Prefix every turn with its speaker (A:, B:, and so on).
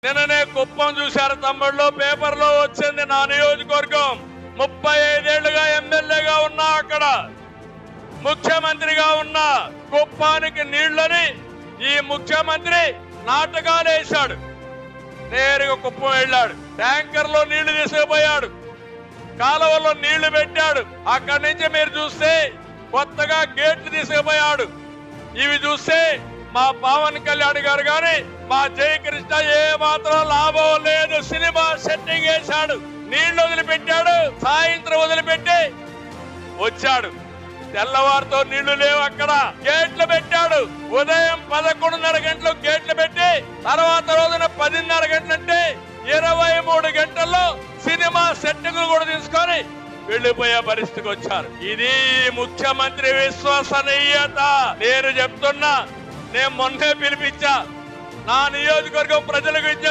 A: నిన్ననే కుప్పం చూశారు తమ్ముళ్ళు, పేపర్లో వచ్చింది. నా నియోజకవర్గం 35 ఏళ్లుగా ఎమ్మెల్యేగా ఉన్నా, అక్కడ ముఖ్యమంత్రిగా ఉన్నా. కుప్పానికి నీళ్లని ఈ ముఖ్యమంత్రి నాటకాలు వేశాడు. నేరుగా కుప్పం వెళ్ళాడు, ట్యాంకర్ లో నీళ్లు తీసుకుపోయాడు, కాలువలో నీళ్లు పెట్టాడు. అక్కడి నుంచి మీరు చూస్తే కొత్తగా గేట్లు తీసుకుపోయాడు. ఇవి చూస్తే మా పవన్ కళ్యాణ్ గారు గాని మా జయకృష్ణ ఏ మాత్రం లాభం లేదు. సినిమా సెట్టింగ్ వేశాడు, నీళ్లు వదిలిపెట్టాడు, సాయంత్రం వదిలిపెట్టి వచ్చాడు. తెల్లవారితో నీళ్లు లేవు, అక్కడ గేట్లు పెట్టాడు. ఉదయం 11:30 గంటలకు గేట్లు పెట్టి తర్వాత రోజున 10:30 గంటలంటే 23 గంటల్లో సినిమా సెట్టింగ్ కూడా తీసుకొని వెళ్లిపోయే పరిస్థితికి వచ్చారు. ఇది ముఖ్యమంత్రి విశ్వసనీయత. నేను చెప్తున్నా, నేను మొన్నే పిలిపించా, నా నియోజకవర్గం ప్రజలకు